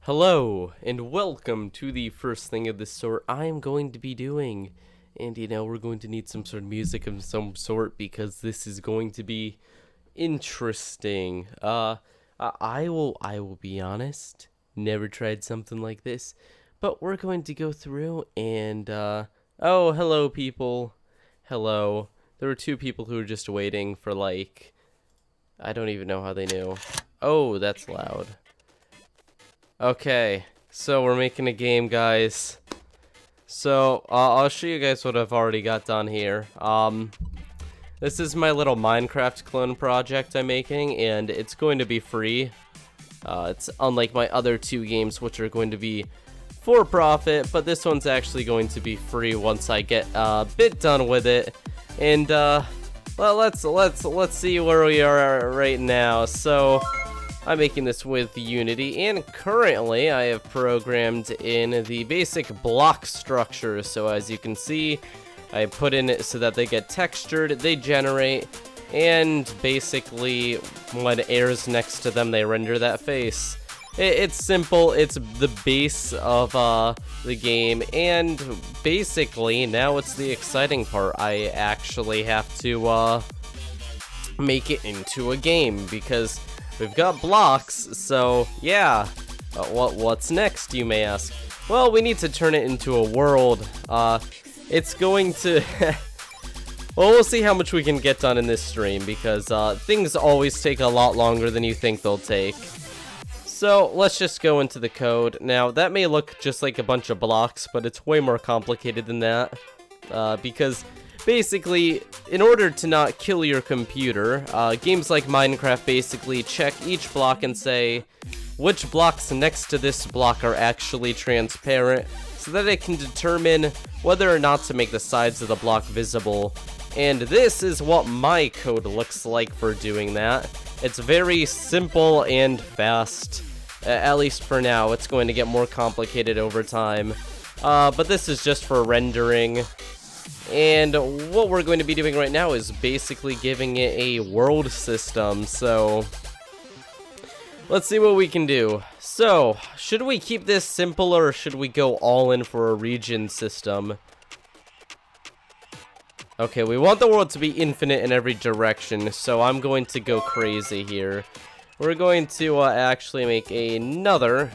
Hello, and welcome to the first thing of this sort I'm going to be doing. And we're going to need some sort of music of some sort because this is going to be interesting. I will be honest, never tried something like this, but we're going to go through and oh, hello people. Hello. There were two people who were just waiting for I don't even know how they knew. Oh, that's loud. Okay, so we're making a game, guys. So, I'll show you guys what I've already got done here. This is my little Minecraft clone project I'm making, and it's going to be free. It's unlike my other two games, which are going to be for profit, but this one's actually going to be free once I get a bit done with it. And, well, let's see where we are right now. So, I'm making this with Unity, and currently I have programmed in the basic block structure. So as you can see, I put in it so that they get textured, they generate, and basically when air's next to them, they render that face. It's simple, it's the base of the game, and basically now it's the exciting part. I actually have to make it into a game because we've got blocks, so yeah. What's next, you may ask? Well, we need to turn it into a world. It's going to... well, we'll see how much we can get done in this stream, because things always take a lot longer than you think they'll take. So, let's just go into the code. Now, that may look just like a bunch of blocks, but it's way more complicated than that. Because basically, in order to not kill your computer, games like Minecraft basically check each block and say which blocks next to this block are actually transparent, so that it can determine whether or not to make the sides of the block visible. And this is what my code looks like for doing that. It's very simple and fast, at least for now. It's going to get more complicated over time, but this is just for rendering. And what we're going to be doing right now is basically giving it a world system, so let's see what we can do. So, should we keep this simple or should we go all in for a region system? Okay, we want the world to be infinite in every direction, so I'm going to go crazy here. We're going to actually make another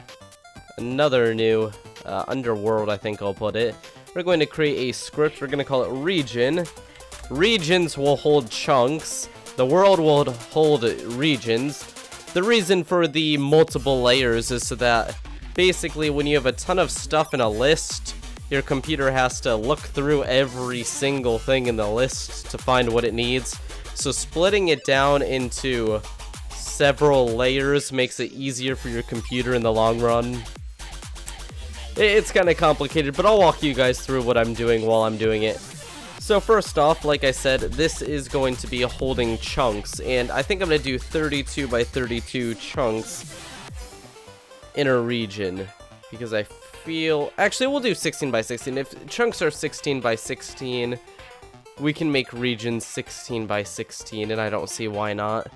new underworld, I think I'll put it. We're going to create a script. We're going to call it region. Regions will hold chunks. The world will hold regions. The reason for the multiple layers is so that basically when you have a ton of stuff in a list, your computer has to look through every single thing in the list to find what it needs. So splitting it down into several layers makes it easier for your computer in the long run. It's kind of complicated, but I'll walk you guys through what I'm doing while I'm doing it. So first off, like I said, this is going to be holding chunks, and I think I'm going to do 32 by 32 chunks in a region, because I feel... Actually, we'll do 16 by 16. If chunks are 16 by 16, we can make regions 16 by 16, and I don't see why not.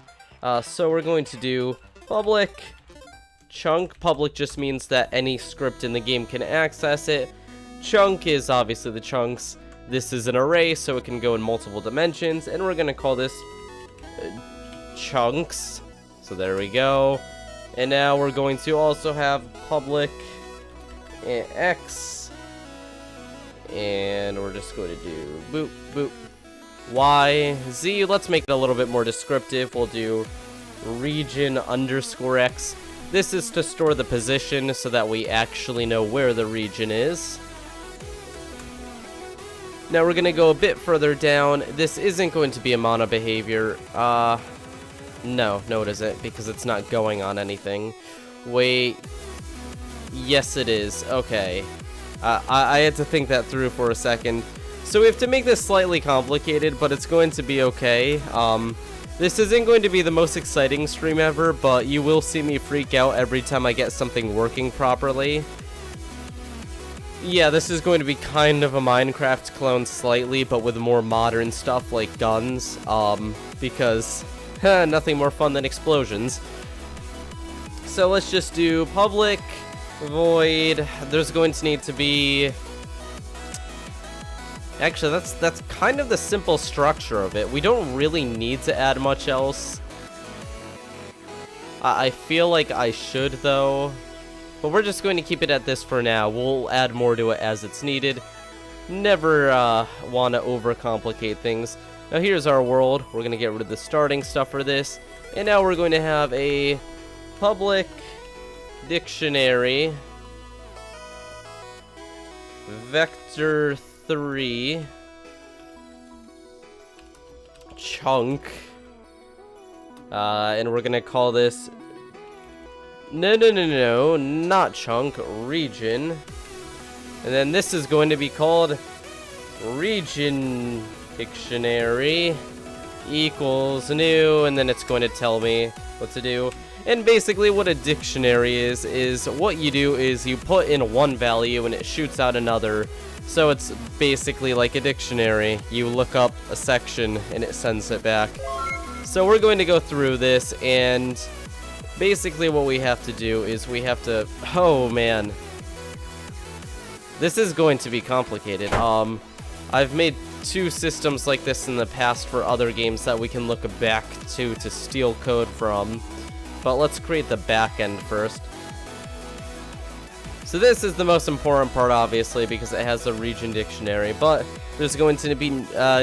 So we're going to do public... chunk. Public just means that any script in the game can access it. Chunk is obviously the chunks. This is an array, so it can go in multiple dimensions, and we're gonna call this chunks. So there we go. And now we're going to also have public X, and we're just going to do boop boop Y Z. Let's make it a little bit more descriptive. We'll do region underscore X. This is to store the position so that we actually know where the region is. Now we're going to go a bit further down. This isn't going to be a mono behavior. No it isn't, because it's not going on anything. Wait. Yes, it is. Okay. I had to think that through for a second. So we have to make this slightly complicated, but it's going to be okay. This isn't going to be the most exciting stream ever, but you will see me freak out every time I get something working properly. Yeah, this is going to be kind of a Minecraft clone slightly, but with more modern stuff like guns, because nothing more fun than explosions. So let's just do public void. There's going to need to be... Actually, that's kind of the simple structure of it. We don't really need to add much else. I feel like I should, though. But we're just going to keep it at this for now. We'll add more to it as it's needed. Never want to overcomplicate things. Now here's our world. We're going to get rid of the starting stuff for this. And now we're going to have a public dictionary. Vector 3 chunk, and we're gonna call this no, not chunk, region. And then this is going to be called region dictionary equals new, and then it's going to tell me what to do. And basically what a dictionary is what you do is you put in one value and it shoots out another. So it's basically like a dictionary. You look up a section and it sends it back. So we're going to go through this, and basically what we have to do is we have to... Oh man. This is going to be complicated. I've made 2 systems like this in the past for other games that we can look back to steal code from. But let's create the backend first. So this is the most important part, obviously, because it has a region dictionary. But there's going to be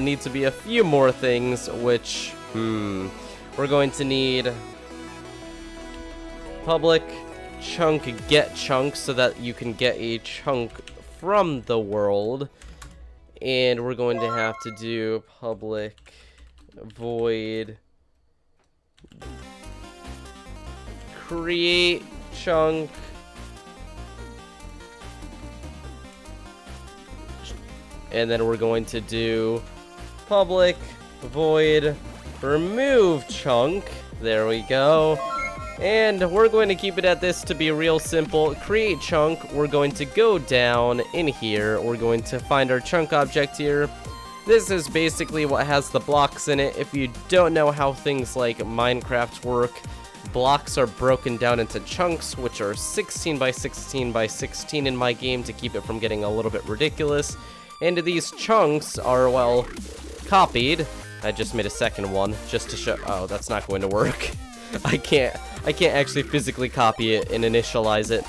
need to be a few more things, which we're going to need public chunk get chunk so that you can get a chunk from the world, and we're going to have to do public void create chunk and then we're going to do public void remove chunk. There we go. And we're going to keep it at this to be real simple. Create chunk. We're going to go down in here. We're going to find our chunk object here. This is basically what has the blocks in it. If you don't know how things like Minecraft work, blocks are broken down into chunks, which are 16 by 16 by 16 in my game to keep it from getting a little bit ridiculous. And these chunks are, well, copied. I just made a second one just to show. Oh, that's not going to work. I can't actually physically copy it and initialize it.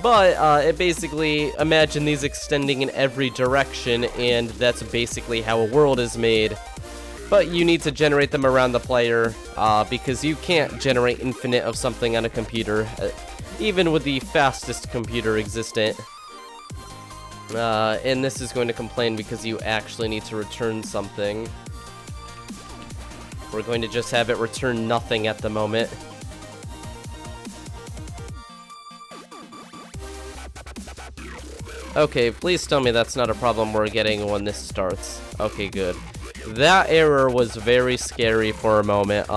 But it basically, imagine these extending in every direction, and that's basically how a world is made. But you need to generate them around the player, because you can't generate infinite of something on a computer, even with the fastest computer existent. And this is going to complain because you actually need to return something. We're going to just have it return nothing at the moment. Okay, please tell me that's not a problem we're getting when this starts. Okay, good. That error was very scary for a moment.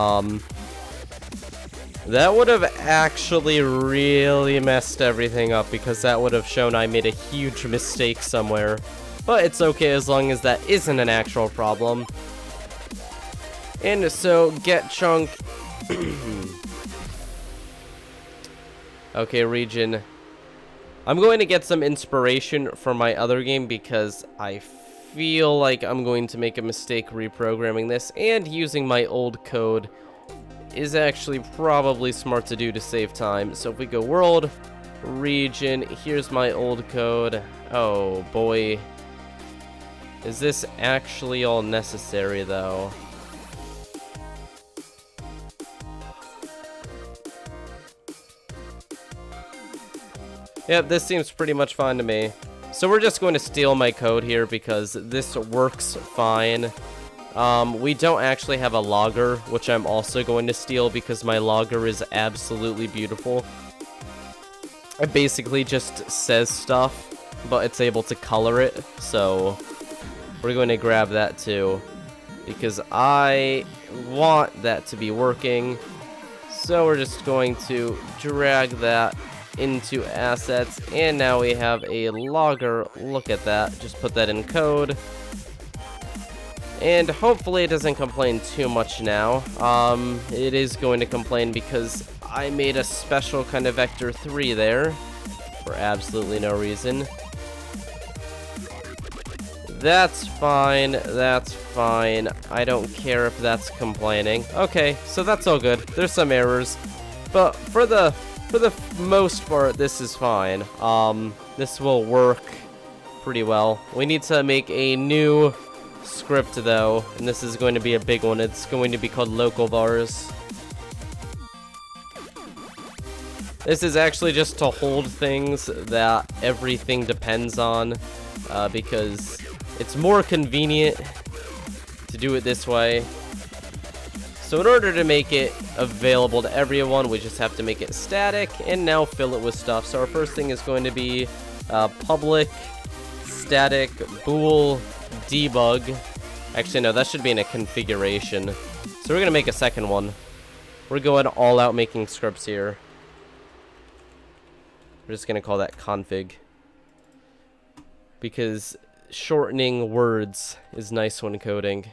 That would have actually really messed everything up, because that would have shown I made a huge mistake somewhere. But it's okay as long as that isn't an actual problem. And so, get chunk. Okay, region. I'm going to get some inspiration from my other game because I feel like I'm going to make a mistake reprogramming this, and using my old code is actually probably smart to do to save time. So if we go world, region, here's my old code. Oh boy. Is this actually all necessary though? Yep, this seems pretty much fine to me. So we're just going to steal my code here because this works fine. We don't actually have a logger, which I'm also going to steal because my logger is absolutely beautiful. It basically just says stuff, but it's able to color it, so we're going to grab that too, because I want that to be working. So we're just going to drag that into assets, and now we have a logger. Look at that, just put that in code. And hopefully it doesn't complain too much now. It is going to complain because I made a special kind of vector 3 there. for absolutely no reason. That's fine, that's fine. I don't care if that's complaining. Okay, so that's all good. There's some errors, but for the most part, this is fine. This will work pretty well. We need to make a new script though, and this is going to be a big one. It's going to be called local vars. This is actually just to hold things that everything depends on, because it's more convenient to do it this way. So in order to make it available to everyone, we just have to make it static and now fill it with stuff. So our first thing is going to be public static bool debug. Actually, no, that should be in a configuration. So we're going to make a second one. We're going all out making scripts here. We're just going to call that config, because shortening words is nice when coding.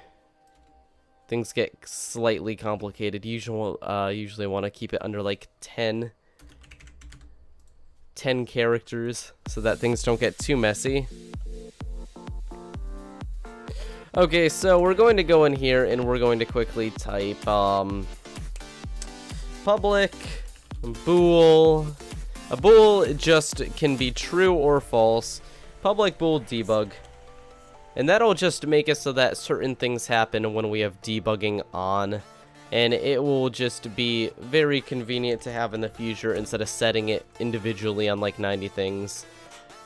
Things get slightly complicated. Usually want to keep it under like 10 characters so that things don't get too messy. Okay, so we're going to go in here and we're going to quickly type public bool. A bool just can be true or false. Public bool debug. And that'll just make it so that certain things happen when we have debugging on. And it will just be very convenient to have in the future instead of setting it individually on like 90 things.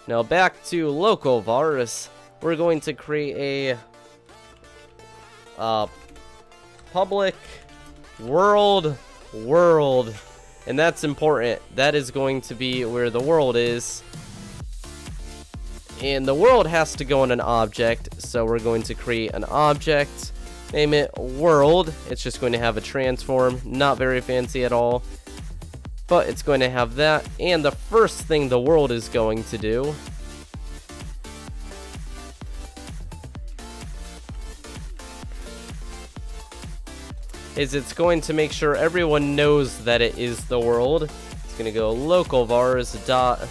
Now back to local vars. We're going to create a public world. And that's important. That is going to be where the world is. And the world has to go in an object, so we're going to create an object, name it world. It's just going to have a transform, not very fancy at all, but it's going to have that. And the first thing the world is going to do is it's going to make sure everyone knows that it is the world. It's going to go local vars dot.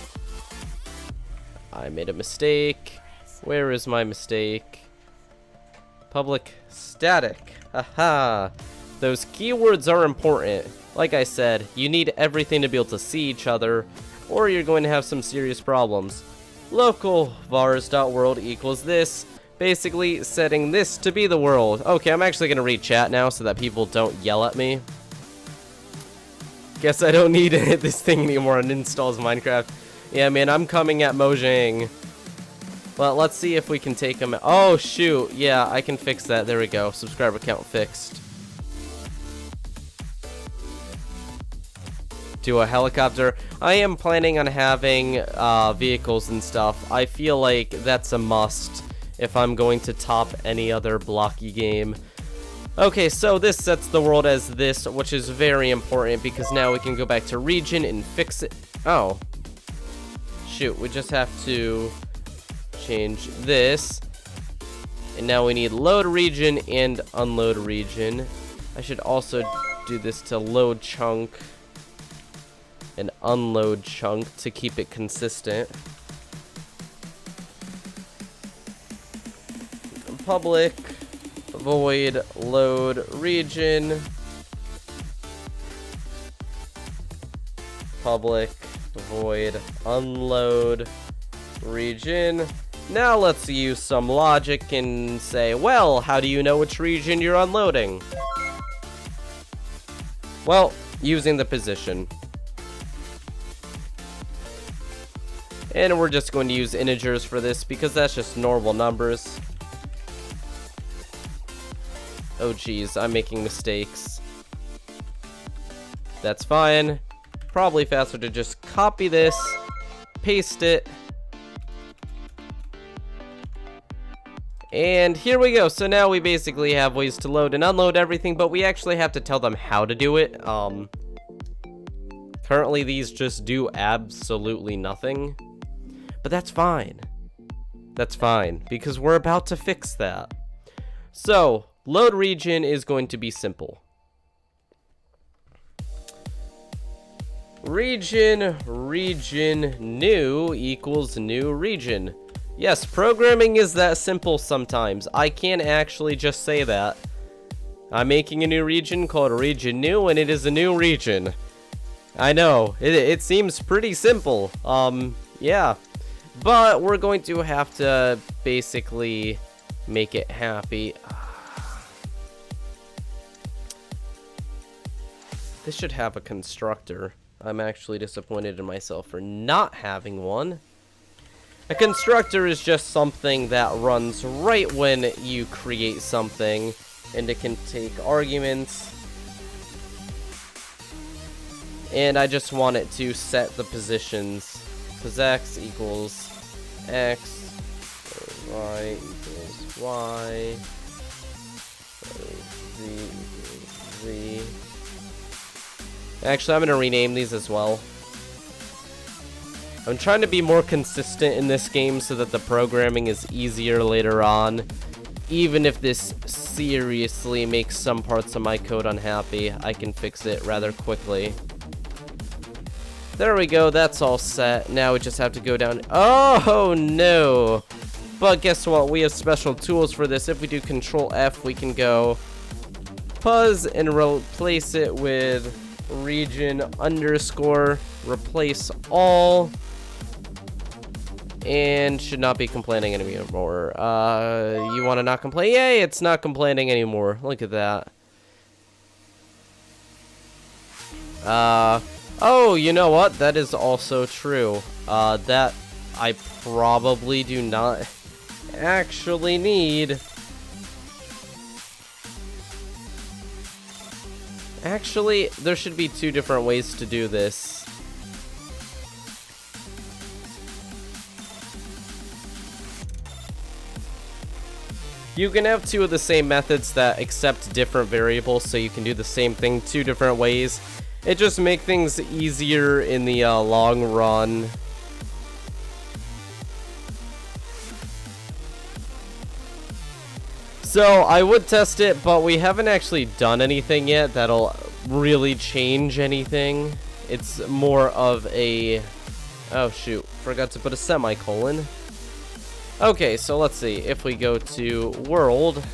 I made a mistake. Where is my mistake? Public static. Haha. Those keywords are important. Like I said, you need everything to be able to see each other, or you're going to have some serious problems. Local vars.world equals this. Basically setting this to be the world. Okay, I'm actually going to read chat now so that people don't yell at me. Guess I don't need to hit this thing anymore and installs Minecraft. Yeah, man, I'm coming at Mojang. Well, let's see if we can take him. Oh, shoot. Yeah, I can fix that. There we go. Subscriber count fixed. Do a helicopter. I am planning on having vehicles and stuff. I feel like that's a must if I'm going to top any other blocky game. Okay, so this sets the world as this, which is very important because now we can go back to region and fix it. Oh. Shoot, we just have to change this. And now we need load region and unload region. I should also do this to load chunk and unload chunk to keep it consistent. Public void load region. Public void unload region. Now let's use some logic and say, well, how do you know which region you're unloading? Well, using the position. And we're just going to use integers for this because that's just normal numbers. Oh geez, I'm making mistakes. That's fine. Probably faster to just copy this, paste it, and here we go. So now we basically have ways to load and unload everything, but we actually have to tell them how to do it. Currently these just do absolutely nothing, but that's fine. That's fine, because we're about to fix that. So, load region is going to be simple. region new equals new region. Yes, programming is that simple sometimes. I can't actually just say that. I'm making a new region called region new, and it is a new region. I know, it seems pretty simple. Yeah. But we're going to have to basically make it happy. This should have a constructor. I'm actually disappointed in myself for not having one. A constructor is just something that runs right when you create something, and it can take arguments. And I just want it to set the positions. Because x equals x, y equals y, z equals z. Actually, I'm going to rename these as well. I'm trying to be more consistent in this game so that the programming is easier later on. Even if this seriously makes some parts of my code unhappy, I can fix it rather quickly. There we go, that's all set. Now we just have to go down. Oh no! But guess what? We have special tools for this. If we do Control F, we can go puzz and replace it with region underscore replace all. And should not be complaining anymore. You want to not complain? Yay, it's not complaining anymore. Look at that. Oh, you know what? That is also true. That I probably do not actually need. Actually, there should be two different ways to do this. You can have two of the same methods that accept different variables, so you can do the same thing two different ways. It just makes things easier in the long run. So I would test it, but we haven't actually done anything yet that'll really change anything. It's more of a... Oh shoot, forgot to put a semicolon. Okay, so let's see. If we go to world,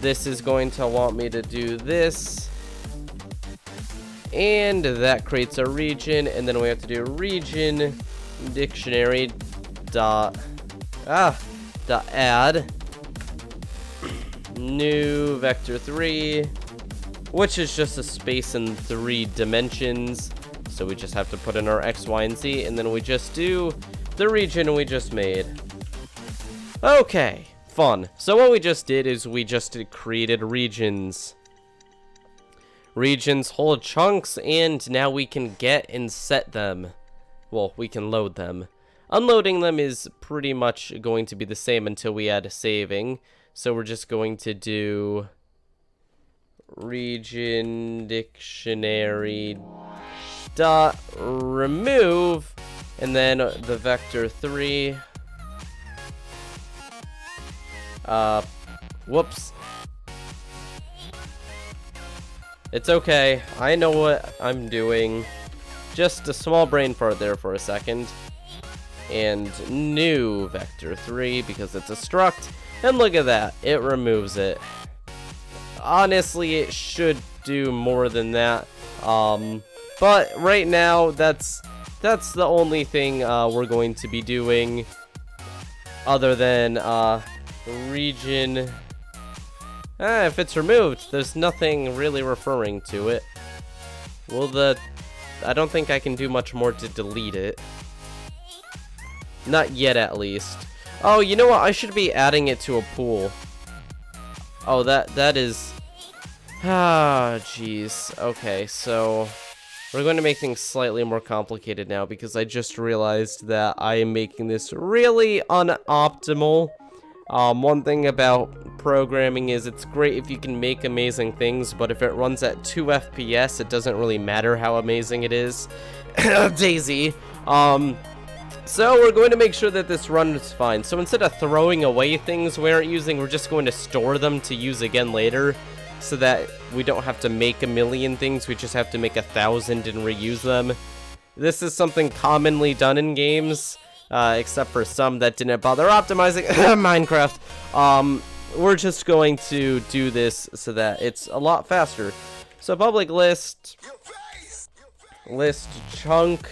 this is going to want me to do this. And that creates a region, and then we have to do region dictionary dot add new vector 3, which is just a space in 3 dimensions. So we just have to put in our X, Y, and Z, and then we just do the region we just made. Okay, fun. So what we just did is we just created regions. Regions hold chunks, and now we can get and set them. Well, we can load them. Unloading them is pretty much going to be the same until we add saving. So we're just going to do region dictionary dot remove, and then the vector 3. Whoops. It's okay. I know what I'm doing. Just a small brain fart there for a second. And new vector 3 because it's a struct. And look at that. It removes it. Honestly, it should do more than that. But right now, that's the only thing we're going to be doing. Other than region. If it's removed, there's nothing really referring to it. Well, I don't think I can do much more to delete it. Not yet, at least. Oh, you know what? I should be adding it to a pool. Oh, that is... Ah, jeez. Okay, so... We're going to make things slightly more complicated now because I just realized that I am making this really unoptimal. One thing about programming is it's great if you can make amazing things, but if it runs at 2 FPS, it doesn't really matter how amazing it is. Daisy. So we're going to make sure that this runs fine. So instead of throwing away things we aren't using, we're just going to store them to use again later, so that we don't have to make a million things. We just have to make 1,000 and reuse them. This is something commonly done in games, except for some that didn't bother optimizing Minecraft. We're just going to do this so that it's a lot faster. So public list chunk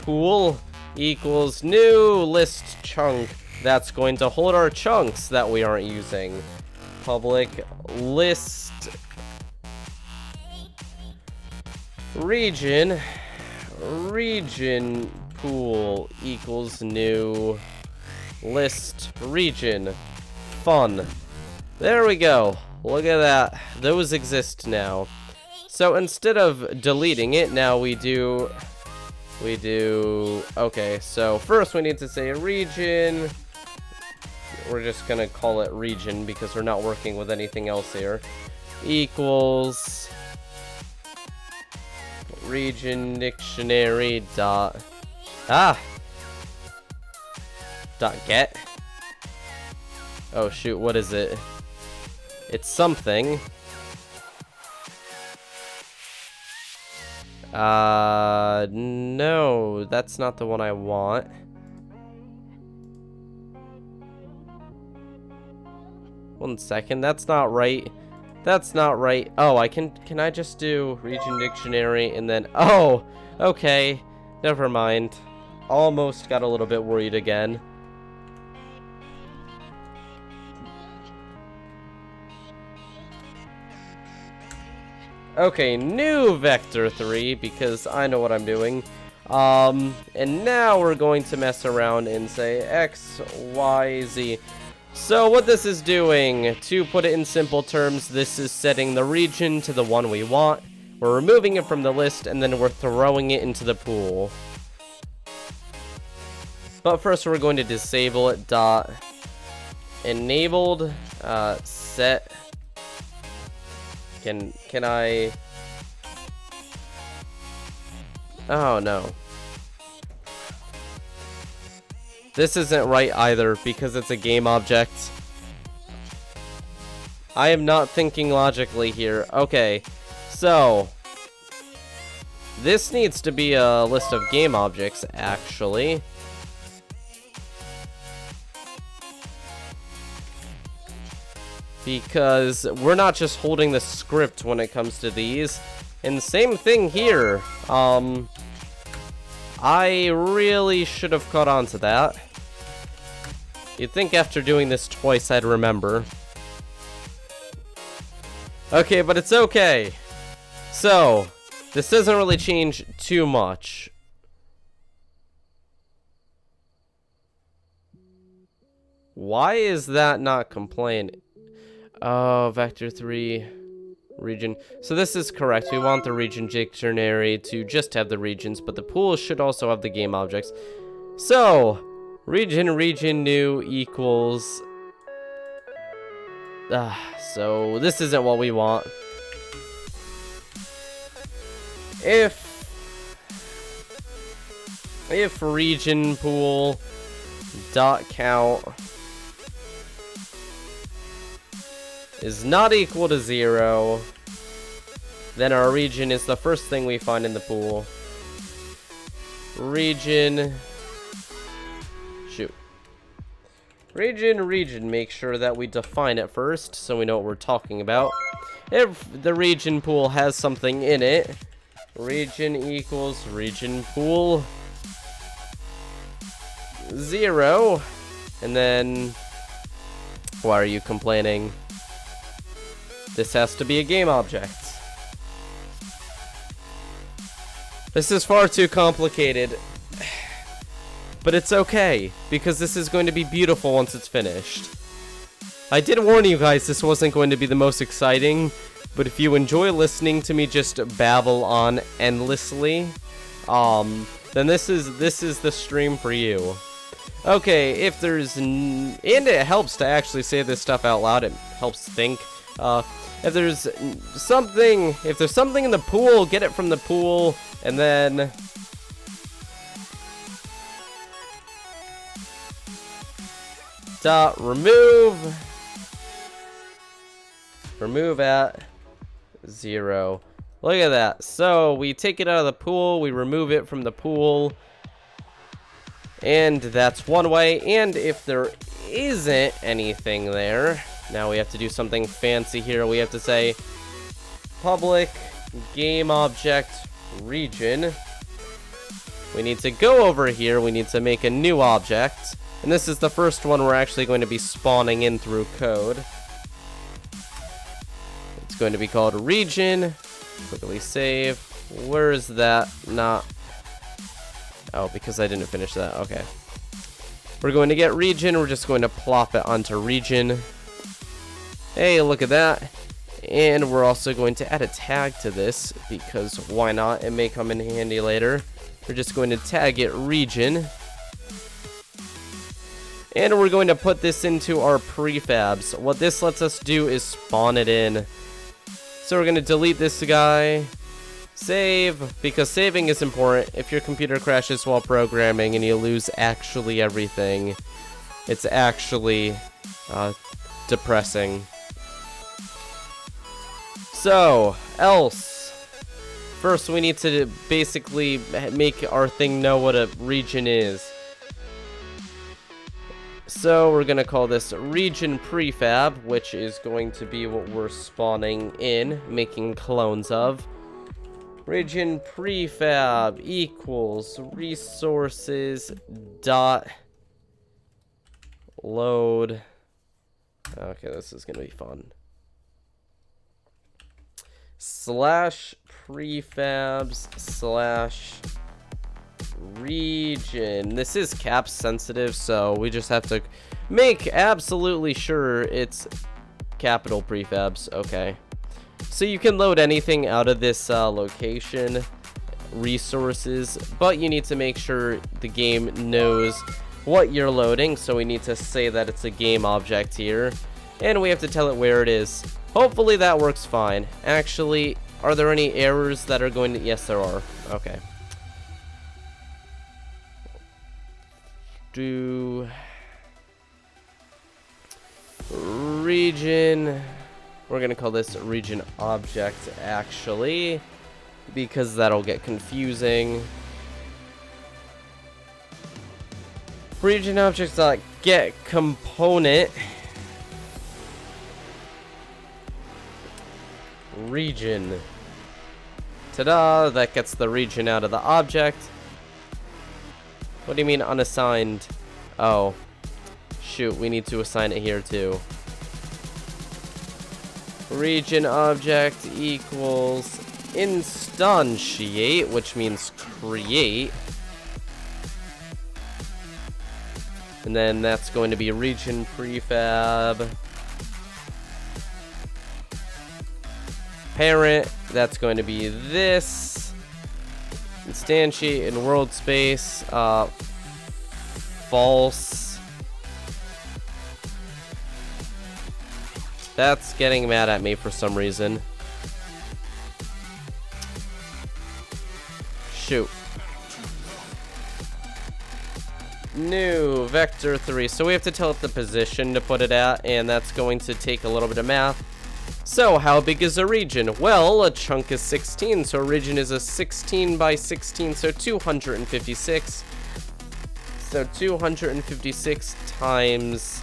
pool equals new list chunk. That's going to hold our chunks that we aren't using. Public list region pool equals new list region. Fun. There we go. Look at that. Those exist now. So instead of deleting it, now we do, okay, so first we need to say region. We're just gonna call it region because we're not working with anything else here. Equals region dictionary dot get. Oh shoot, what is it? It's something. No, that's not the one I want. One second, that's not right. That's not right. Oh, can I just do region dictionary and then, oh, okay, never mind. Almost got a little bit worried again. Okay, new vector 3, because I know what I'm doing. And now we're going to mess around and say X, Y, Z. So what this is doing, to put it in simple terms, this is setting the region to the one we want. We're removing it from the list, and then we're throwing it into the pool. But first we're going to disable it, dot enabled, set. Can I? Oh no. This isn't right either because it's a game object. I am not thinking logically here. Okay, so this needs to be a list of game objects, actually. Because we're not just holding the script when it comes to these. And same thing here. I really should have caught on to that. You'd think after doing this twice I'd remember. Okay, but it's okay. So, this doesn't really change too much. Why is that not complaining? Oh, vector 3 region. So this is correct. We want the region dictionary to just have the regions, but the pool should also have the game objects. So, region new equals. So this isn't what we want. If region pool dot count is not equal to 0, then our region is the first thing we find in the pool. Region, make sure that we define it first so we know what we're talking about. If the region pool has something in it, region equals region pool 0, and then, why are you complaining? This has to be a game object. This is far too complicated. But it's okay, because this is going to be beautiful once it's finished. I did warn you guys this wasn't going to be the most exciting, but if you enjoy listening to me just babble on endlessly, then this is the stream for you. Okay, if there's and it helps to actually say this stuff out loud, it helps think. If there's something in the pool, get it from the pool, and then dot remove at 0. Look at that. So we take it out of the pool, we remove it from the pool, and that's one way. And if there isn't anything there, now we have to do something fancy here. We have to say public game object region. We need to go over here, we need to make a new object, and this is the first one we're actually going to be spawning in through code. It's going to be called region. Quickly save. Where is that? Not. Oh, because I didn't finish that. Okay. We're going to get region. We're just going to plop it onto region. Hey, look at that. And we're also going to add a tag to this because why not? It may come in handy later. We're just going to tag it region. And we're going to put this into our prefabs. What this lets us do is spawn it in. So we're going to delete this guy. Save, because saving is important. If your computer crashes while programming and you lose actually everything, it's actually depressing. So, else. First, we need to basically make our thing know what a region is. So, we're going to call this region prefab, which is going to be what we're spawning in, making clones of. Region prefab equals resources dot load. Okay, this is going to be fun. Slash prefabs slash region. This is caps sensitive, so we just have to make absolutely sure it's capital prefabs. Okay. So you can load anything out of this location, resources, but you need to make sure the game knows what you're loading. So we need to say that it's a game object here, and we have to tell it where it is. Hopefully that works fine. Actually, are there any errors that are going to... Yes, there are. Okay. Do... region... We're going to call this region object, actually, because that'll get confusing. Region objects get component region. Ta-da! That gets the region out of the object. What do you mean unassigned? Oh, shoot, we need to assign it here too. Region object equals instantiate, which means create. And then that's going to be region prefab. Parent, that's going to be this. Instantiate in world space. False. That's getting mad at me for some reason. Shoot. New vector 3. So we have to tell it the position to put it at, and that's going to take a little bit of math. So how big is a region? Well, a chunk is 16, so a region is a 16 by 16, so 256. So 256 times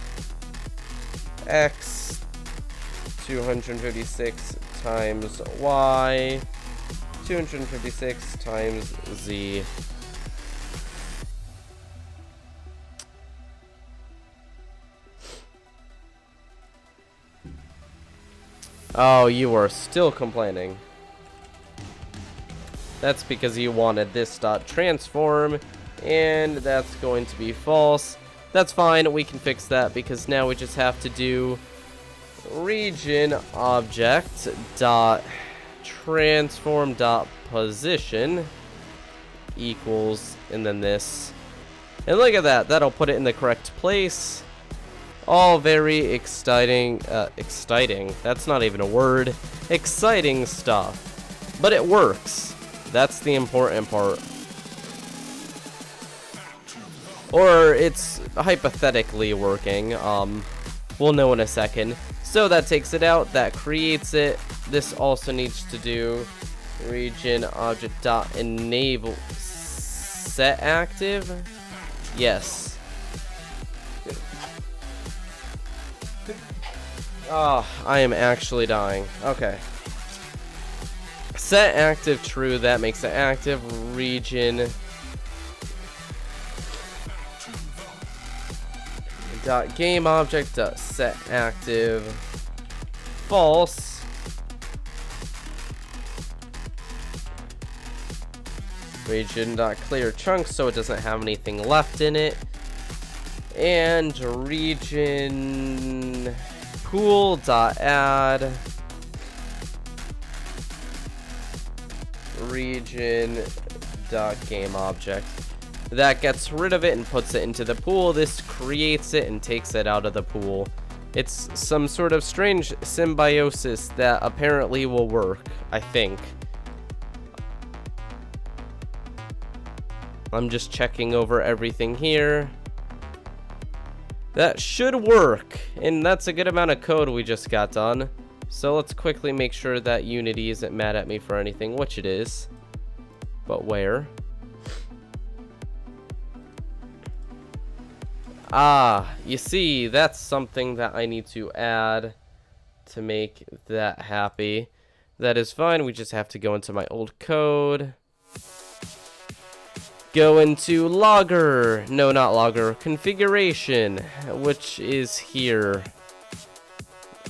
x, 256 times y, 256 times z. Oh, you are still complaining. That's because you wanted this dot transform, and that's going to be false. That's fine, we can fix that because now we just have to do region object dot transform dot position equals, and then this. And look at that, that'll put it in the correct place. All very exciting, that's not even a word, exciting stuff. But it works. That's the important part. Or it's hypothetically working. We'll know in a second. So that takes it out, that creates it. This also needs to do region object dot enable set active. Yes. Oh, I am actually dying. Okay. Set active true, that makes it active. Region dot game object dot set active false. Region dot clear chunk, so it doesn't have anything left in it. And region pool dot add region dot game object. That gets rid of it and puts it into the pool. This creates it and takes it out of the pool. It's some sort of strange symbiosis that apparently will work, I think. I'm just checking over everything here. That should work, and that's a good amount of code we just got done. So let's quickly make sure that Unity isn't mad at me for anything, which it is. But where? Ah, you see, that's something that I need to add to make that happy. That is fine, we just have to go into my old code. Go into logger, no, not logger, configuration, which is here.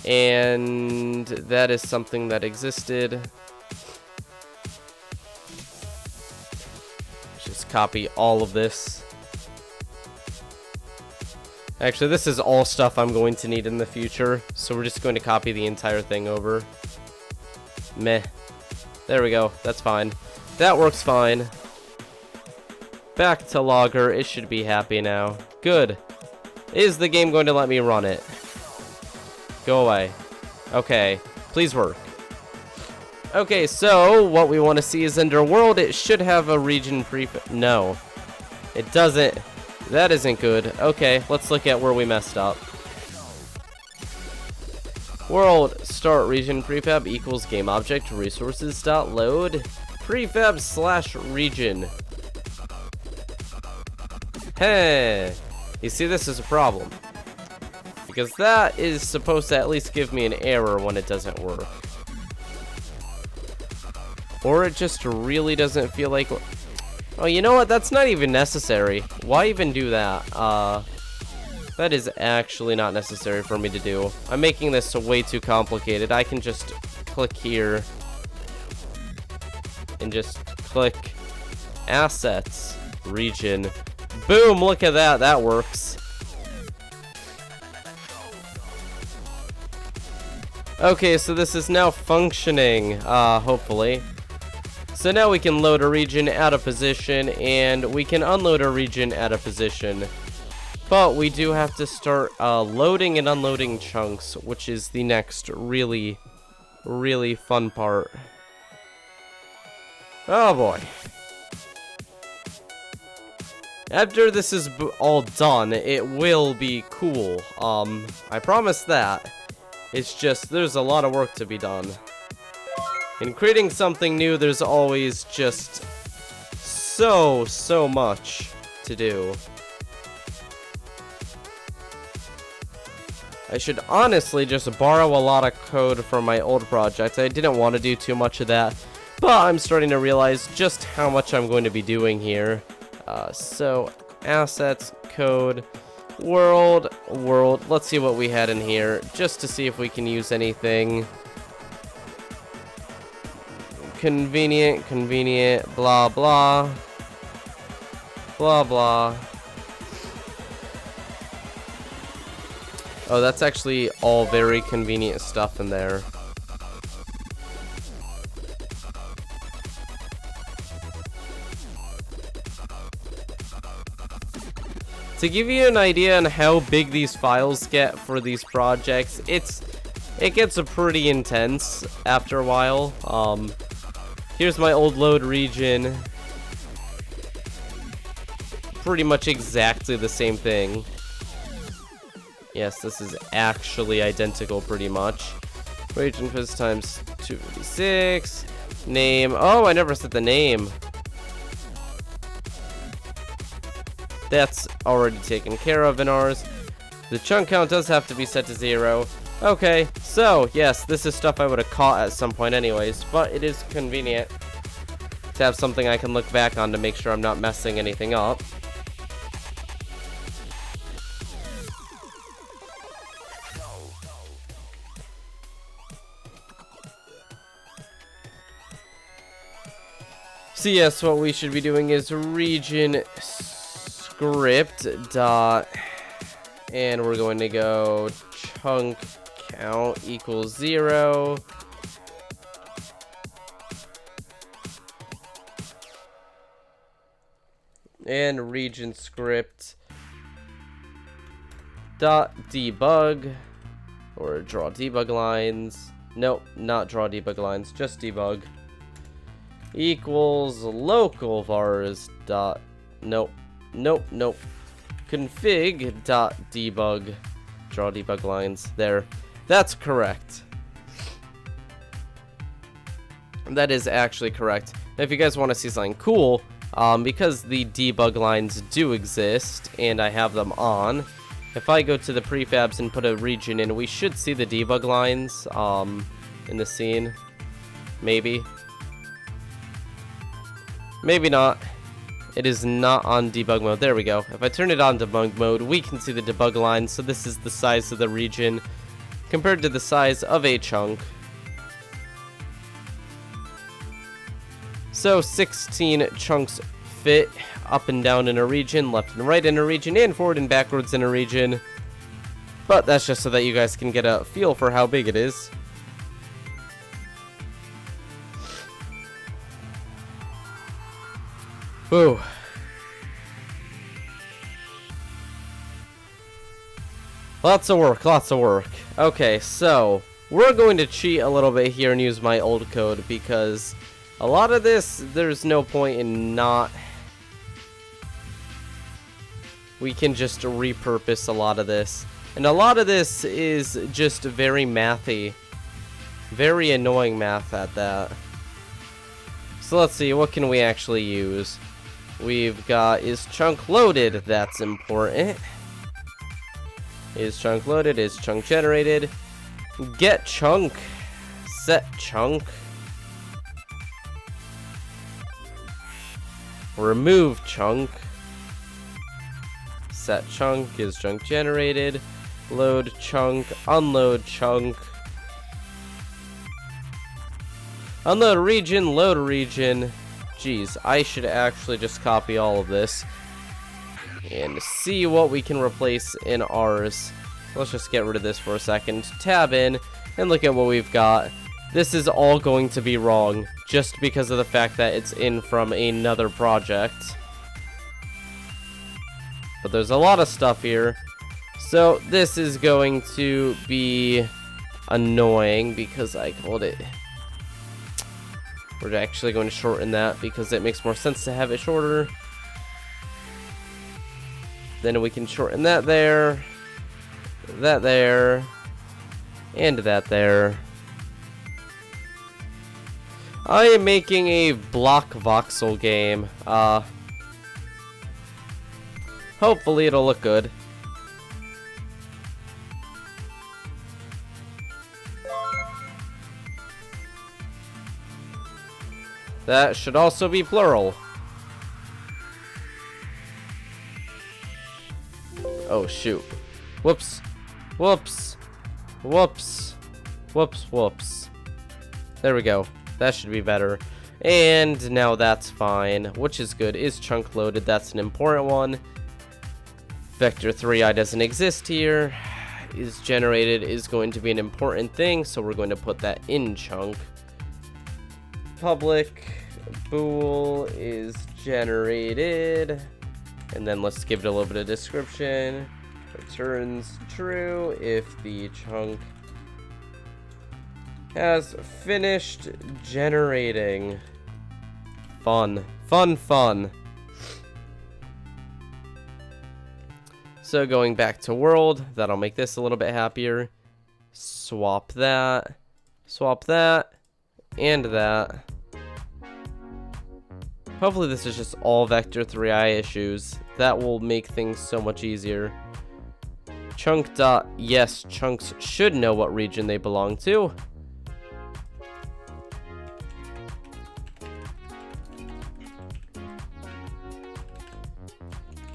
And that is something that existed. Just copy all of this. Actually, this is all stuff I'm going to need in the future, so we're just going to copy the entire thing over. Meh. There we go, that's fine. That works fine. Back to logger, it should be happy now. Good. Is the game going to let me run it? Go away. Okay, please work. Okay, so what we want to see is under world, it should have a region prefix. No, it doesn't. That isn't good. Okay, let's look at where we messed up. World start region prefab equals game object resources dot load prefab slash region. Hey, you see, this is a problem because that is supposed to at least give me an error when it doesn't work, or it just really doesn't feel like. Oh, you know what? That's not even necessary. Why even do that? That is actually not necessary for me to do. I'm making this way too complicated. I can just click here and just click assets, region. Boom, look at that. That works. Okay, so this is now functioning, hopefully. So now we can load a region out of position, and we can unload a region out of position. But we do have to start loading and unloading chunks, which is the next really, really fun part. Oh boy. After this is all done, it will be cool. I promise that. It's just, there's a lot of work to be done. In creating something new, there's always just so much to do. I should honestly just borrow a lot of code from my old project. I didn't want to do too much of that, but I'm starting to realize just how much I'm going to be doing here. So, assets, code, world, let's see what we had in here, just to see if we can use anything. Convenient, blah, blah. Blah, blah. Oh, that's actually all very convenient stuff in there. To give you an idea on how big these files get for these projects, it gets pretty intense after a while. Here's my old load region. Pretty much exactly the same thing. Yes, this is actually identical pretty much. Region fizz times 256. Name. Oh, I never set the name. That's already taken care of in ours. The chunk count does have to be set to 0. Okay, so yes, this is stuff I would have caught at some point anyways, but it is convenient to have something I can look back on to make sure I'm not messing anything up. So yes, what we should be doing is region script dot, and we're going to go chunk count equals 0. And region script dot debug, or draw debug lines. Nope, not draw debug lines, just debug. Equals local vars dot, nope, config dot debug, draw debug lines. There, that's correct. That is actually correct. Now, if you guys want to see something cool, because the debug lines do exist and I have them on, if I go to the prefabs and put a region in, we should see the debug lines in the scene. Maybe not. It is not on debug mode. There we go. If I turn it on debug mode, we can see the debug lines. So this is the size of the region compared to the size of a chunk. So 16 chunks fit up and down in a region, left and right in a region, and forward and backwards in a region. But that's just so that you guys can get a feel for how big it is. Whew. Lots of work. Okay, so we're going to cheat a little bit here and use my old code because a lot of this, there's no point in not. We can just repurpose a lot of this. And a lot of this is just very mathy. Very annoying math at that. So let's see, what can we actually use? We've got is chunk loaded, that's important. Is chunk loaded, is chunk generated. Get chunk, set chunk. Remove chunk. Set chunk is chunk generated. Load chunk, unload chunk. Unload region, load region. Jeez, I should actually just copy all of this and see what we can replace in ours. Let's just get rid of this for a second. Tab in and look at what we've got. This is all going to be wrong just because of the fact that it's in from another project. But there's a lot of stuff here. So this is going to be annoying because I called it. We're actually going to shorten that because it makes more sense to have it shorter. Then we can shorten that there, and that there. I am making a block voxel game. Hopefully it'll look good. That should also be plural. Oh shoot. Whoops. There we go. That should be better. And now that's fine, which is good. Is chunk loaded? That's an important one. Vector 3i doesn't exist here. Is generated is going to be an important thing, so we're going to put that in chunk. Public bool is generated, and then let's give it a little bit of description. Returns true if the chunk has finished generating. Fun. So going back to world, that'll make this a little bit happier. Swap that, and that. Hopefully this is just all vector 3i issues. That will make things so much easier. Chunk dot, yes, chunks should know what region they belong to.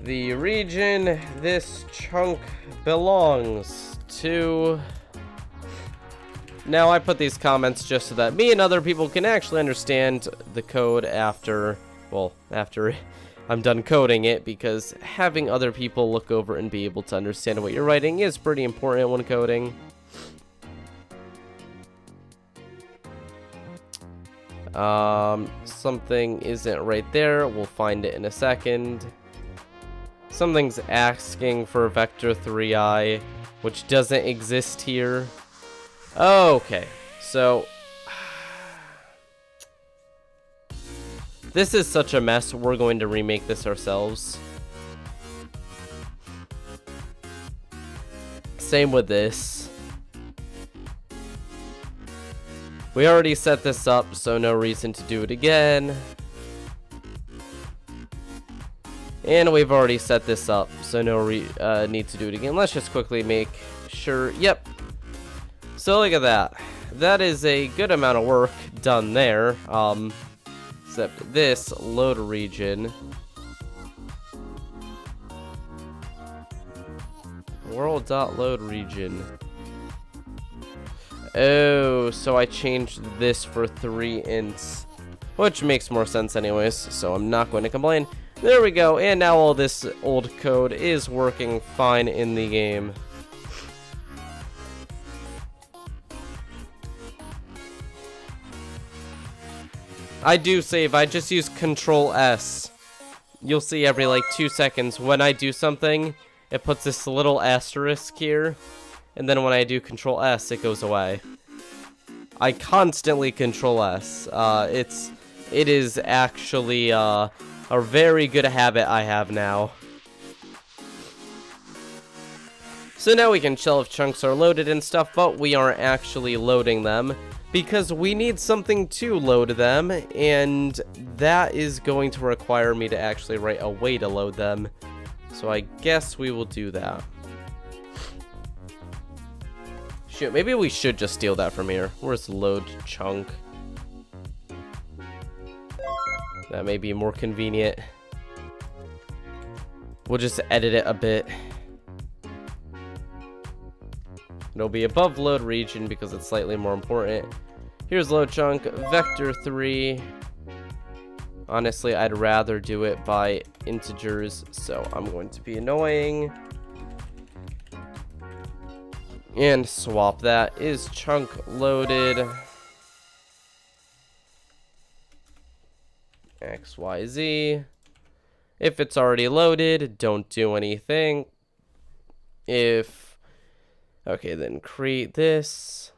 The region this chunk belongs to. Now I put these comments just so that me and other people can actually understand the code after, well, after I'm done coding it, because having other people look over and be able to understand what you're writing is pretty important when coding. Something isn't right there. We'll find it in a second. Something's asking for vector 3i, which doesn't exist here. Okay, so this is such a mess. We're going to remake this ourselves. Same with this. We already set this up, so no reason to do it again. And we've already set this up, so no need to do it again. Let's just quickly make sure. Yep. So look at that. That is a good amount of work done there. Except this load region. World.load region. Oh, so I changed this for 3 ints, which makes more sense anyways, so I'm not going to complain. There we go, and now all this old code is working fine in the game. I do save, I just use Control S. You'll see every like 2 seconds when I do something, it puts this little asterisk here, and then when I do Control S, it goes away. I constantly Control S. It is actually a very good habit I have now. So now we can chill if chunks are loaded and stuff, but we aren't actually loading them because we need something to load them, and that is going to require me to actually write a way to load them. So I guess we will do that. Shoot, maybe we should just steal that from here. Where's load chunk? That may be more convenient. We'll just edit it a bit. It'll be above load region because it's slightly more important. Here's load chunk, vector 3. Honestly, I'd rather do it by integers, so I'm going to be annoying. And swap that. Is chunk loaded? XYZ. If it's already loaded, don't do anything. If... okay, then create this.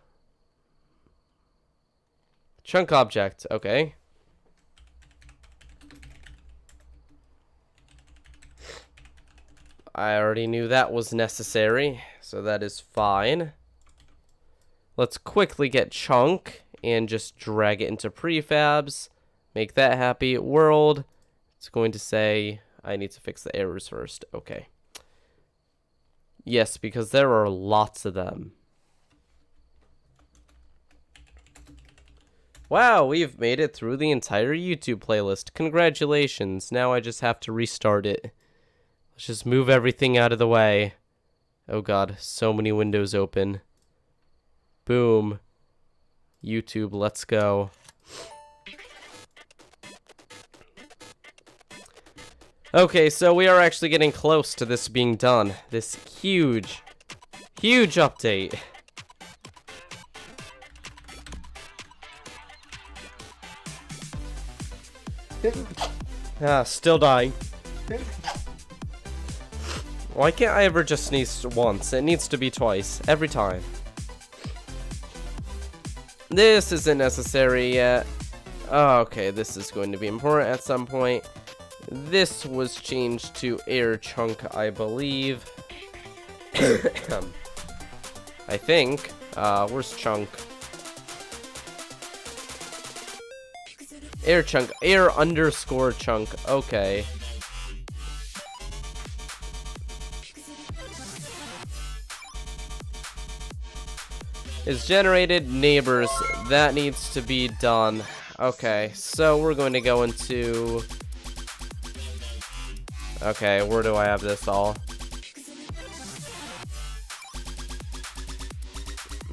Chunk object, okay. I already knew that was necessary, so that is fine. Let's quickly get chunk and just drag it into prefabs. Make that happy. World. It's going to say I need to fix the errors first. Okay. Yes, because there are lots of them. Wow, we've made it through the entire YouTube playlist. Congratulations. Now I just have to restart it. Let's just move everything out of the way. Oh god, so many windows open. Boom. YouTube, let's go. Okay, so we are actually getting close to this being done. This huge update. Still dying. Why can't I ever just sneeze once? It needs to be twice, every time. This isn't necessary yet. Oh, okay, this is going to be important at some point. This was changed to air chunk, I believe. I think. Where's chunk? Air chunk. Air underscore chunk. Okay. Is generated neighbors. That needs to be done. Okay, so we're going to go into... Okay, where do I have this all?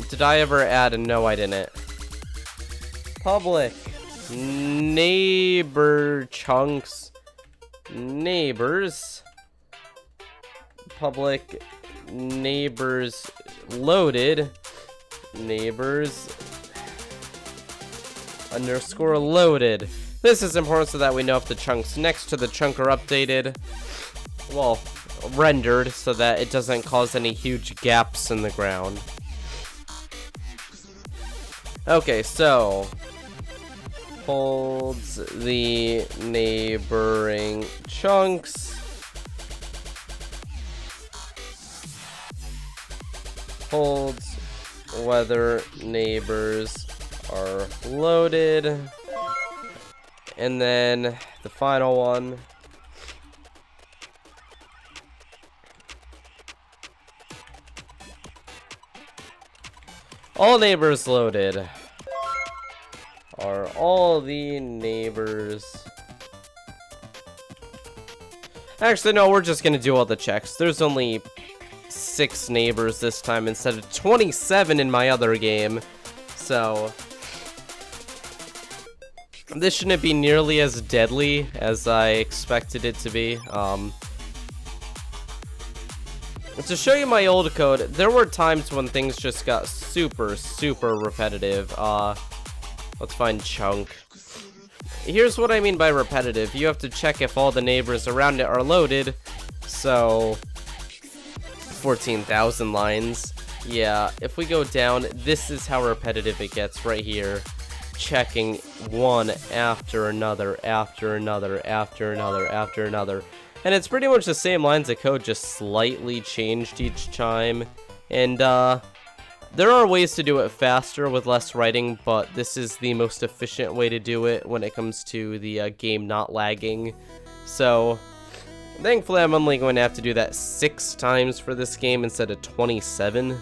Did I ever add? No, I didn't. Public. Neighbor chunks. Neighbors. Public. Neighbors loaded. Neighbors underscore loaded. This is important so that we know if the chunks next to the chunk are updated, well, rendered, so that it doesn't cause any huge gaps in the ground. Okay, so holds the neighboring chunks. Holds whether neighbors are loaded. And then the final one. All neighbors loaded. Are all the neighbors... Actually, no, we're just gonna do all the checks. There's only 6 neighbors this time instead of 27 in my other game. So this shouldn't be nearly as deadly as I expected it to be. To show you my old code, there were times when things just got super repetitive. Let's find chunk. Here's what I mean by repetitive. You have to check if all the neighbors around it are loaded. So 14,000 lines. Yeah, if we go down, this is how repetitive it gets right here. Checking one after another, after another, after another, after another. And it's pretty much the same lines of code, just slightly changed each time. And there are ways to do it faster with less writing, but this is the most efficient way to do it when it comes to the game not lagging. So thankfully, I'm only going to have to do that 6 times for this game instead of 27.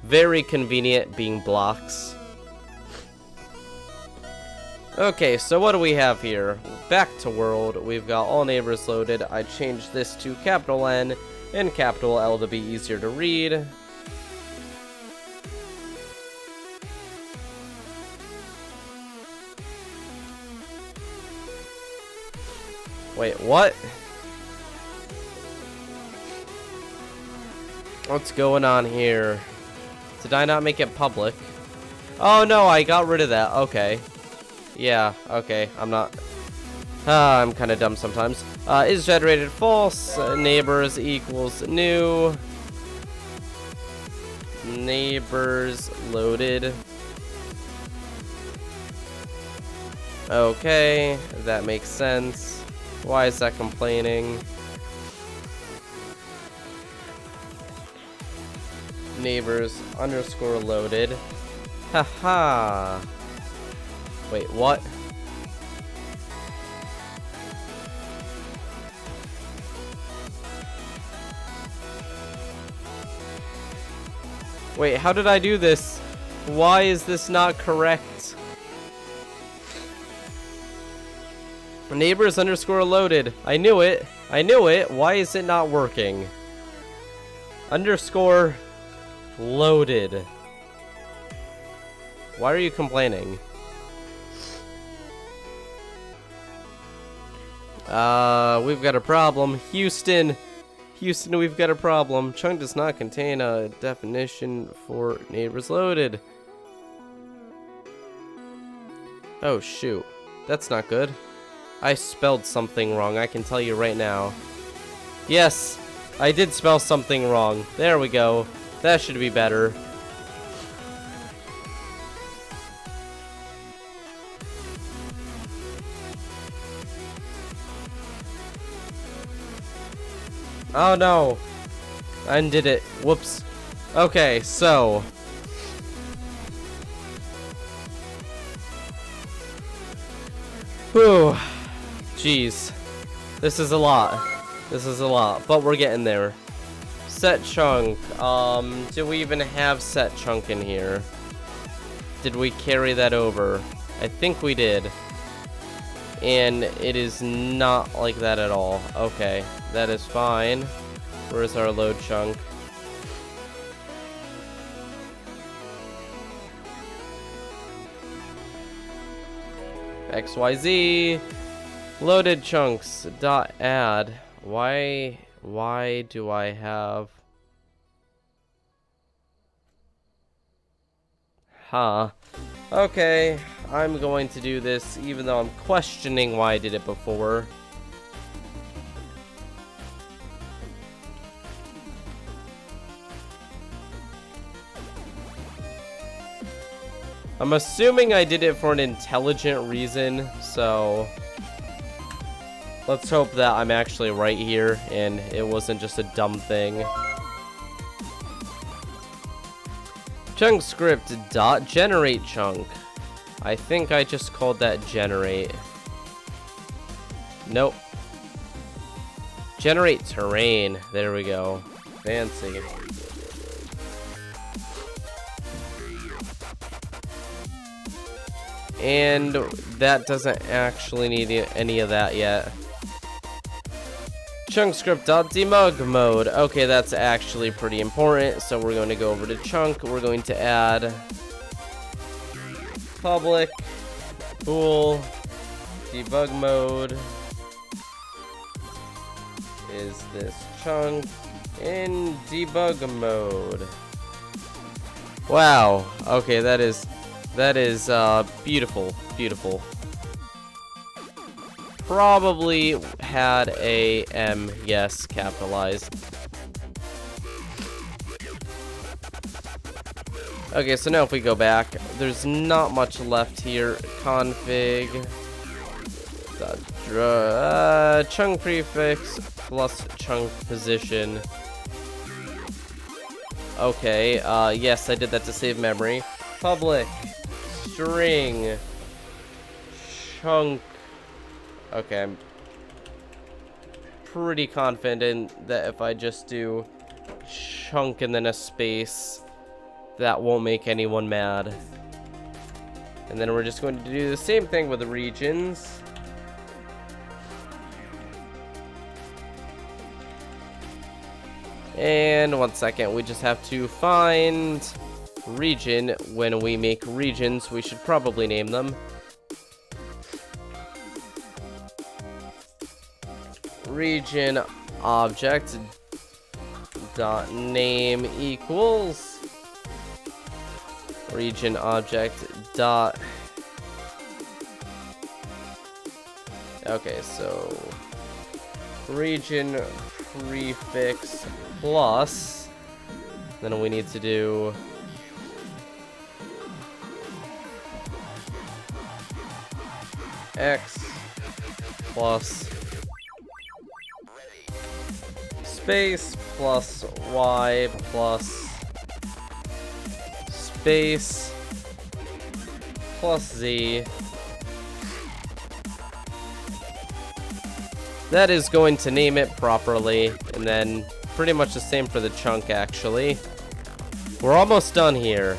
Very convenient being blocks. Okay, so what do we have here? Back to world. We've got all neighbors loaded. I changed this to capital N and capital L to be easier to read. Wait, what? What's going on here? Did I not make it public? Oh no, I got rid of that. Okay. Yeah, okay. I'm not... I'm kind of dumb sometimes. Is generated false. Neighbors equals new. Neighbors loaded. Okay, that makes sense. Why is that complaining? Neighbors underscore loaded. Haha. Wait, what? Wait, how did I do this? Why is this not correct? Neighbors underscore loaded. I knew it. I knew it. Why is it not working? Underscore loaded. Why are you complaining? We've got a problem. Houston, we've got a problem. Chunk does not contain a definition for neighbors loaded. Oh, shoot. That's not good. I spelled something wrong, I can tell you right now. Yes, I did spell something wrong. There we go. That should be better. Oh no. I undid it. Whoops. Okay, so Whew. Jeez. This is a lot. This is a lot, but we're getting there. Set chunk. Do we even have set chunk in here? Did we carry that over? I think we did. And it is not like that at all. Okay, that is fine. Where's our load chunk? XYZ. Loaded chunks. Dot add. Why do I have... Huh. Okay, I'm going to do this even though I'm questioning why I did it before. I'm assuming I did it for an intelligent reason, so let's hope that I'm actually right here and it wasn't just a dumb thing. Chunk script dot generate chunk. I think I just called that generate. Nope. Generate terrain. There we go. Fancy. And that doesn't actually need any of that yet. Chunk script dot debug mode. Okay, that's actually pretty important. So we're going to go over to chunk. We're going to add public bool debug mode is this chunk in debug mode. Wow. Okay, that is beautiful, beautiful. Probably had a M, yes, capitalized. Okay, so now if we go back, there's not much left here. Config chunk prefix plus chunk position. Okay, yes, I did that to save memory. Public string chunk. Okay, I'm pretty confident that if I just do chunk and then a space, that won't make anyone mad. And then we're just going to do the same thing with the regions. And 1 second, we just have to find region. When we make regions, we should probably name them. Region object dot name equals region object dot. Okay, so region prefix plus, then we need to do x plus space plus y plus space plus z. That is going to name it properly, and then pretty much the same for the chunk actually. We're almost done here.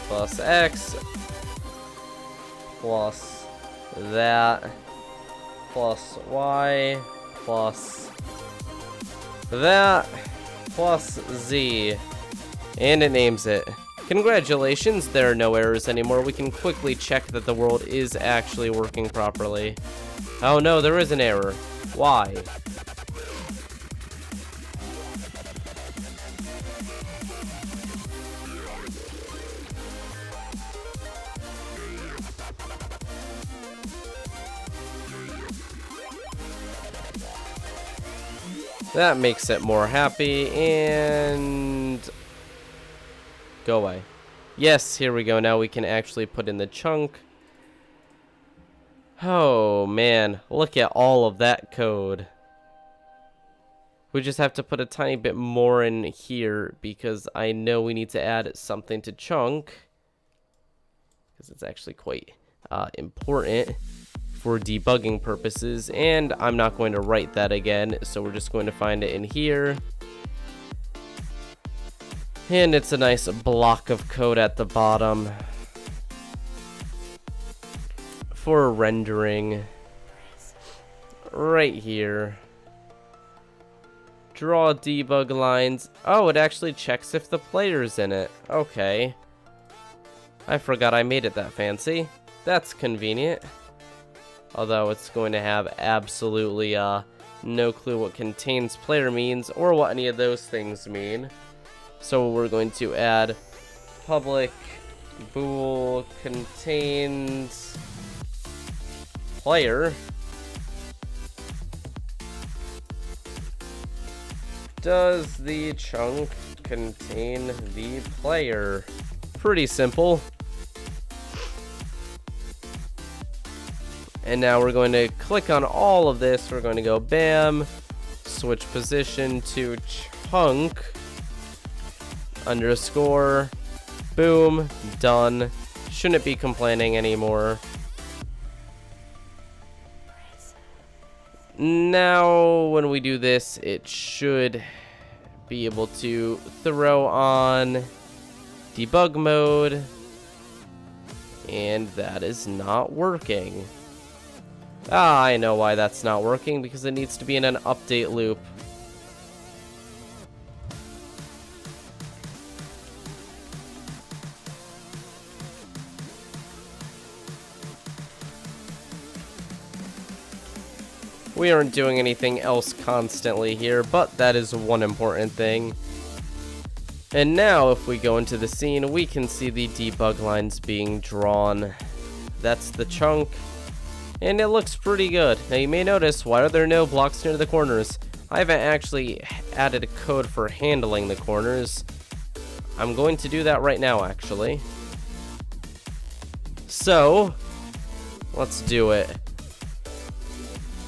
Plus x plus that plus y plus that plus z, and it names it. Congratulations, there are no errors anymore. We can quickly check that the world is actually working properly. Oh no, there is an error. Why? That makes it more happy, and go away. Yes, here we go. Now we can actually put in the chunk. Oh man, look at all of that code. We just have to put a tiny bit more in here because I know we need to add something to chunk. because it's actually quite important for debugging purposes, and I'm not going to write that again, so we're just going to find it in here. And it's a nice block of code at the bottom for rendering. Right here. Draw debug lines. Oh, it actually checks if the player's in it. Okay. I forgot I made it that fancy. That's convenient. Although it's going to have absolutely no clue what contains player means or what any of those things mean. So we're going to add public bool contains player. Does the chunk contain the player? Pretty simple. And now we're going to click on all of this. We're going to go bam, switch position to chunk underscore, boom, done. Shouldn't be complaining anymore. Now when we do this, it should be able to throw on debug mode, and that is not working. Ah, I know why that's not working, because it needs to be in an update loop. We aren't doing anything else constantly here, but that is one important thing. And now if we go into the scene, we can see the debug lines being drawn. That's the chunk. And it looks pretty good. Now you may notice, why are there no blocks near the corners? I haven't actually added code for handling the corners. I'm going to do that right now, actually. So, let's do it.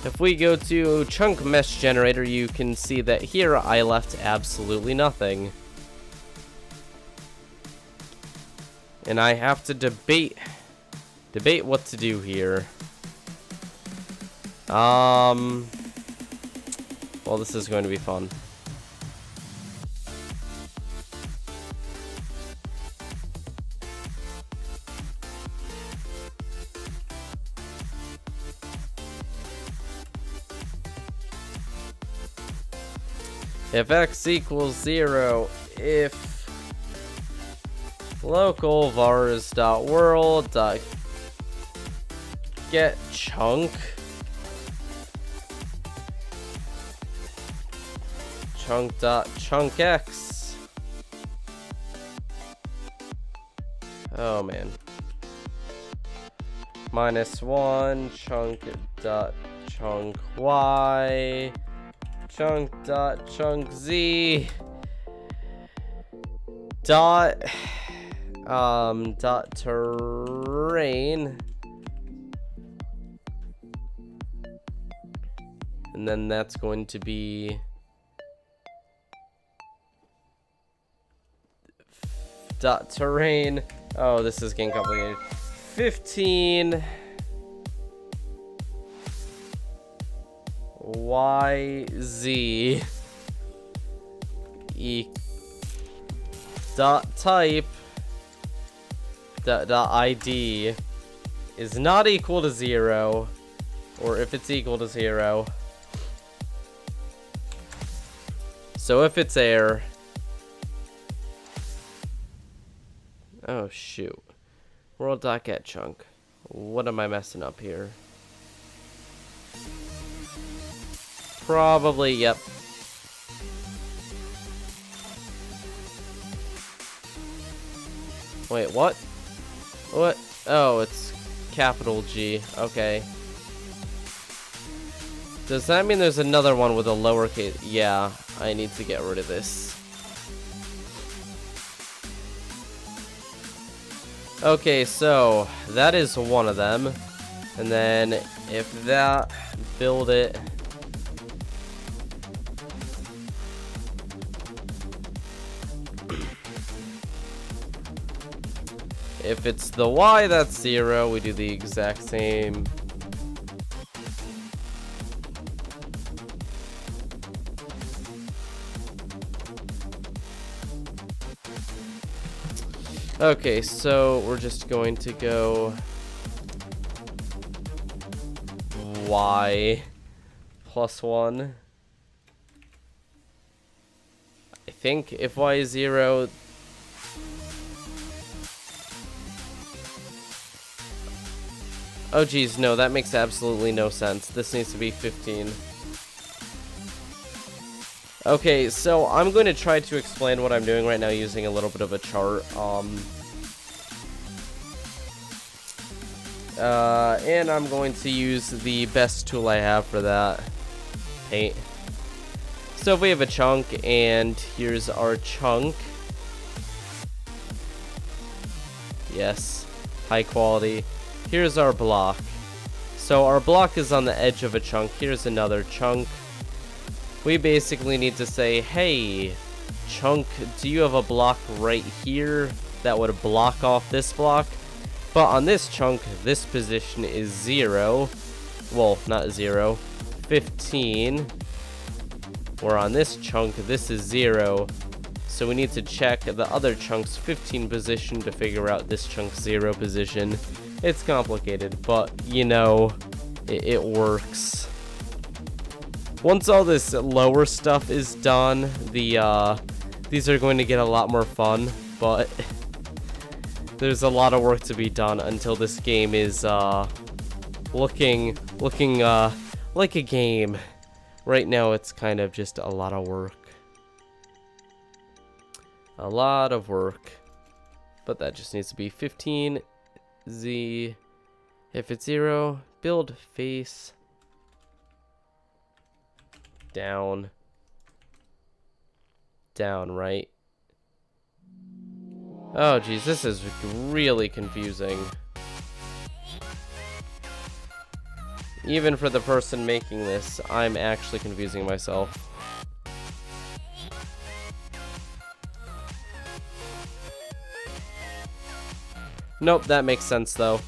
If we go to chunk mesh generator, you can see that here I left absolutely nothing. And I have to debate what to do here. Well, this is going to be fun. If x equals 0, if local vars.world.get chunk chunk.chunkx. Oh man. -1 chunk.chunky chunk.chunkz dot terrain, and then that's going to be dot terrain. Oh, this is getting complicated. 15 YZ E dot type dot ID is not equal to 0, or if it's equal to 0. So if it's error, oh shoot, world.getChunk. What am I messing up here? Probably, yep. Wait, what? What? Oh, it's capital G. Okay. Does that mean there's another one with a lowercase? Yeah, I need to get rid of this. Okay, so that is one of them. And then if that, build it. If it's the y, that's 0. We do the exact same. Okay, so we're just going to go y plus 1. I think if y is 0, oh geez, no, that makes absolutely no sense. This needs to be 15. Okay, so I'm going to try to explain what I'm doing right now using a little bit of a chart. And I'm going to use the best tool I have for that, paint. So if we have a chunk, and here's our chunk. Yes, high quality. Here's our block. So our block is on the edge of a chunk. Here's another chunk. We basically need to say, hey, chunk, do you have a block right here that would block off this block? But on this chunk, this position is 0. Well, not 0, 15. Where on this chunk, this is 0. So we need to check the other chunk's 15 position to figure out this chunk's 0 position. It's complicated, but, you know, it works. Once all this lower stuff is done, these are going to get a lot more fun, but there's a lot of work to be done until this game is looking like a game. Right now it's kind of just a lot of work. A lot of work. But that just needs to be 15 Z. If it's 0, build face down, right? Oh geez, this is really confusing. Even for the person making this, I'm actually confusing myself. Nope, that makes sense though.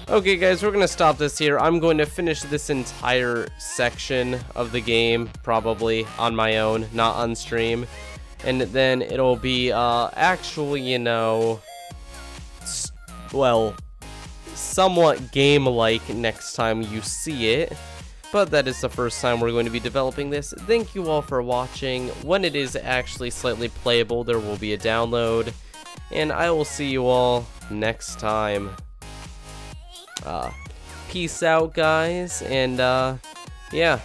Okay guys, we're gonna stop this here. I'm going to finish this entire section of the game, probably on my own, not on stream. And then it'll be actually, you know, well, somewhat game-like next time you see it. But that is the first time we're going to be developing this. Thank you all for watching. When it is actually slightly playable, there will be a download. And I will see you all next time. Peace out, guys, and yeah.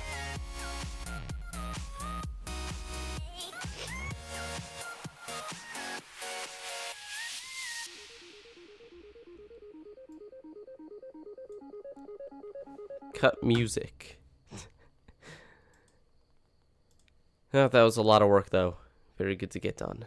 Cut music. Oh, that was a lot of work, though. Very good to get done.